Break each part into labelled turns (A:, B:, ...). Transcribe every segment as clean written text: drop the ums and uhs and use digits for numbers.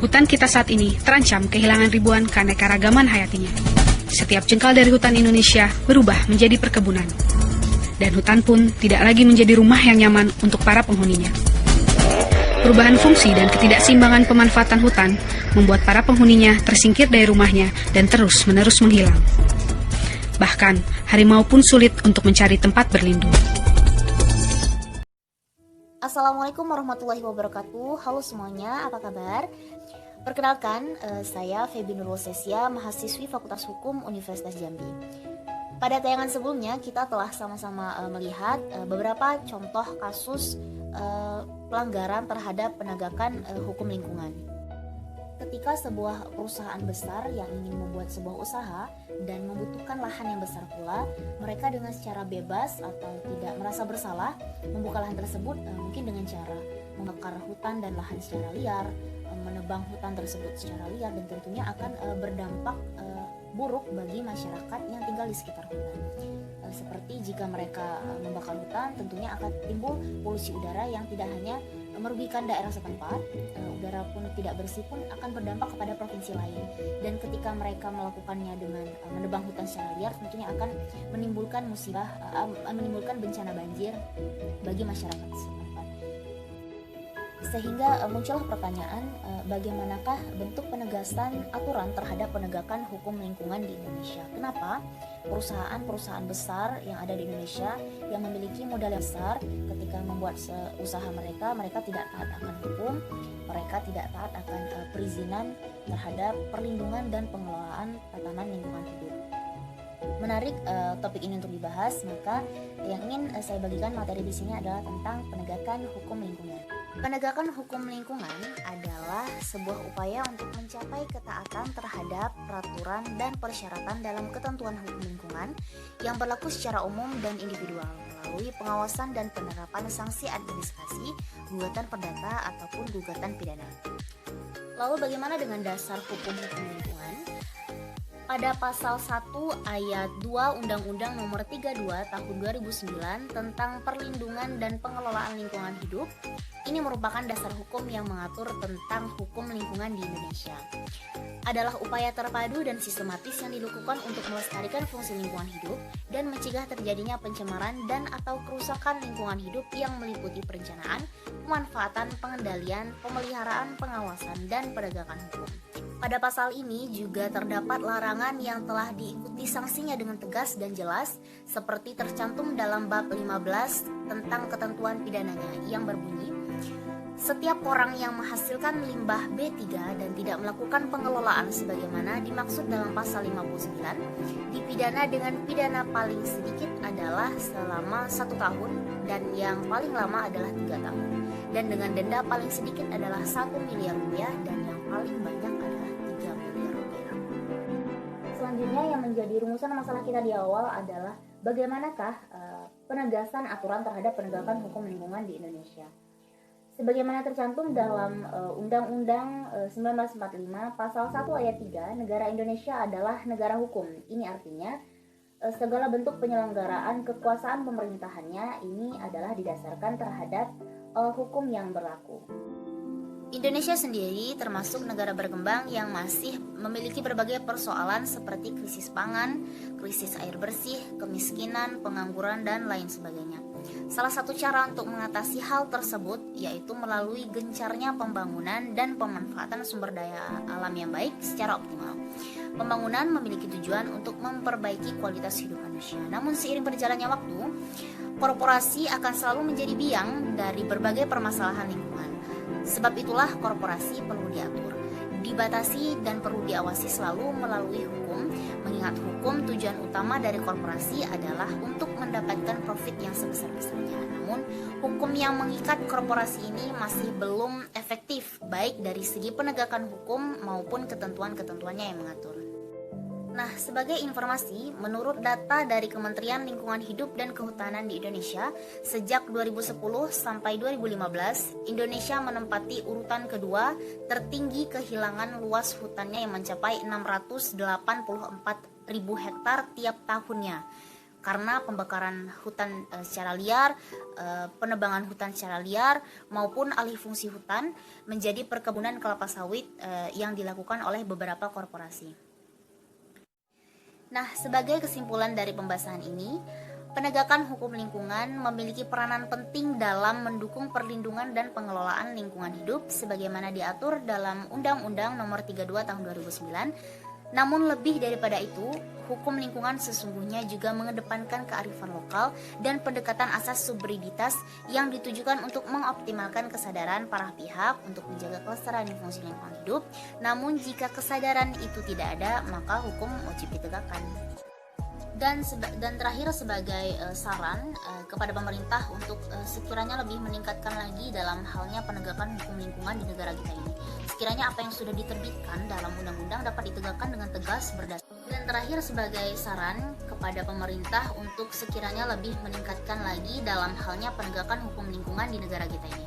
A: Hutan kita saat ini terancam kehilangan ribuan keanekaragaman hayatinya. Setiap jengkal dari hutan Indonesia berubah menjadi perkebunan. Dan hutan pun tidak lagi menjadi rumah yang nyaman untuk para penghuninya. Perubahan fungsi dan ketidakseimbangan pemanfaatan hutan membuat para penghuninya tersingkir dari rumahnya dan terus-menerus menghilang. Bahkan, harimau pun sulit untuk mencari tempat berlindung.
B: Assalamualaikum warahmatullahi wabarakatuh. Halo semuanya, apa kabar? Perkenalkan, saya Febi Nurul Sesia, mahasiswi Fakultas Hukum Universitas Jambi. Pada tayangan sebelumnya, kita telah sama-sama melihat beberapa contoh kasus pelanggaran terhadap penegakan hukum lingkungan. Ketika sebuah perusahaan besar yang ingin membuat sebuah usaha dan membutuhkan lahan yang besar pula, mereka dengan secara bebas atau tidak merasa bersalah membuka lahan tersebut mungkin dengan cara membakar hutan dan lahan secara liar, menebang hutan tersebut secara liar, dan tentunya akan berdampak buruk bagi masyarakat yang tinggal di sekitar hutan. Seperti jika mereka membakar hutan, tentunya akan timbul polusi udara yang tidak hanya merugikan daerah setempat, udara pun tidak bersih pun akan berdampak kepada provinsi lain. Dan ketika mereka melakukannya dengan menebang hutan secara liar, tentunya akan menimbulkan menimbulkan bencana banjir bagi masyarakat setempat. Sehingga muncullah pertanyaan, bagaimanakah bentuk penegasan aturan terhadap penegakan hukum lingkungan di Indonesia? Kenapa perusahaan-perusahaan besar yang ada di Indonesia yang memiliki modal yang besar ketika membuat usaha mereka tidak taat akan hukum, mereka tidak taat akan perizinan terhadap perlindungan dan pengelolaan tatanan lingkungan hidup? Menarik topik ini untuk dibahas, maka yang ingin saya bagikan materi di sini adalah tentang penegakan hukum lingkungan. Penegakan hukum lingkungan adalah sebuah upaya untuk mencapai ketaatan terhadap peraturan dan persyaratan dalam ketentuan hukum lingkungan yang berlaku secara umum dan individual melalui pengawasan dan penerapan sanksi administrasi, gugatan perdata ataupun gugatan pidana. Lalu bagaimana dengan dasar hukum-hukum lingkungan? Pada pasal 1 ayat 2 Undang-Undang Nomor 32 Tahun 2009 tentang Perlindungan dan Pengelolaan Lingkungan Hidup, ini merupakan dasar hukum yang mengatur tentang hukum lingkungan di Indonesia. Adalah upaya terpadu dan sistematis yang dilakukan untuk melestarikan fungsi lingkungan hidup dan mencegah terjadinya pencemaran dan atau kerusakan lingkungan hidup yang meliputi perencanaan, pemanfaatan, pengendalian, pemeliharaan, pengawasan, dan penegakan hukum. Pada pasal ini juga terdapat larangan yang telah diikuti sanksinya dengan tegas dan jelas, seperti tercantum dalam bab 15 tentang ketentuan pidananya yang berbunyi, setiap orang yang menghasilkan limbah B3 dan tidak melakukan pengelolaan sebagaimana dimaksud dalam pasal 59 dipidana dengan pidana paling sedikit adalah selama 1 tahun dan yang paling lama adalah 3 tahun, dan dengan denda paling sedikit adalah 1 miliar rupiah dan yang paling banyak adalah 3 miliar rupiah. Selanjutnya yang menjadi rumusan masalah kita di awal adalah bagaimanakah penegasan aturan terhadap penegakan hukum lingkungan di Indonesia. Sebagaimana tercantum dalam Undang-Undang 1945 Pasal 1 Ayat 3, negara Indonesia adalah negara hukum. Ini artinya segala bentuk penyelenggaraan kekuasaan pemerintahannya ini adalah didasarkan terhadap hukum yang berlaku. Indonesia sendiri termasuk negara berkembang yang masih memiliki berbagai persoalan seperti krisis pangan, krisis air bersih, kemiskinan, pengangguran, dan lain sebagainya. Salah satu cara untuk mengatasi hal tersebut yaitu melalui gencarnya pembangunan dan pemanfaatan sumber daya alam yang baik secara optimal. Pembangunan memiliki tujuan untuk memperbaiki kualitas hidup manusia. Namun seiring berjalannya waktu, korporasi akan selalu menjadi biang dari berbagai permasalahan lingkungan. Sebab itulah korporasi perlu diatur, dibatasi, dan perlu diawasi selalu melalui hukum, mengingat hukum tujuan utama dari korporasi adalah untuk mendapatkan profit yang sebesar-besarnya. Namun, hukum yang mengikat korporasi ini masih belum efektif, baik dari segi penegakan hukum maupun ketentuan-ketentuannya yang mengatur. Nah, sebagai informasi, menurut data dari Kementerian Lingkungan Hidup dan Kehutanan di Indonesia, sejak 2010 sampai 2015, Indonesia menempati urutan kedua tertinggi kehilangan luas hutannya yang mencapai 684.000 hektar tiap tahunnya. karena pembakaran hutan secara liar, penebangan hutan secara liar maupun alih fungsi hutan menjadi perkebunan kelapa sawit yang dilakukan oleh beberapa korporasi. Nah, sebagai kesimpulan dari pembahasan ini, penegakan hukum lingkungan memiliki peranan penting dalam mendukung perlindungan dan pengelolaan lingkungan hidup sebagaimana diatur dalam Undang-Undang Nomor 32 Tahun 2009. Namun lebih daripada itu, hukum lingkungan sesungguhnya juga mengedepankan kearifan lokal dan pendekatan asas subreditas yang ditujukan untuk mengoptimalkan kesadaran para pihak untuk menjaga kelestarian dan fungsi lingkungan hidup. Namun jika kesadaran itu tidak ada, maka hukum wajib ditegakkan. Dan terakhir sebagai saran kepada pemerintah untuk sekiranya lebih meningkatkan lagi dalam halnya penegakan hukum lingkungan di negara kita ini. Sekiranya apa yang sudah diterbitkan dalam undang-undang dapat ditegakkan dengan tegas berdasarkan. Dan terakhir sebagai saran kepada pemerintah untuk sekiranya lebih meningkatkan lagi dalam halnya penegakan hukum lingkungan di negara kita ini.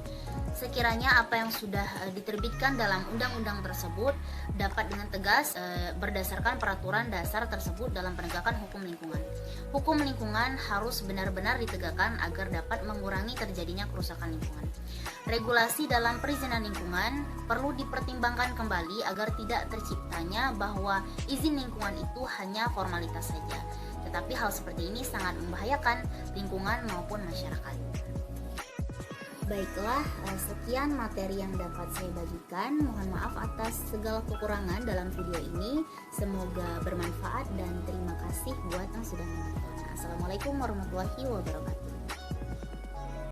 B: Sekiranya apa yang sudah diterbitkan dalam undang-undang tersebut dapat dengan tegas berdasarkan peraturan dasar tersebut dalam penegakan hukum lingkungan. Hukum lingkungan harus benar-benar ditegakkan agar dapat mengurangi terjadinya kerusakan lingkungan. Regulasi dalam perizinan lingkungan perlu dipertimbangkan kembali agar tidak terciptanya bahwa izin lingkungan itu hanya formalitas saja. Tetapi hal seperti ini sangat membahayakan lingkungan maupun masyarakat. Baiklah, sekian materi yang dapat saya bagikan. Mohon maaf atas segala kekurangan dalam video ini. Semoga bermanfaat dan terima kasih buat yang sudah menonton. Assalamualaikum warahmatullahi wabarakatuh.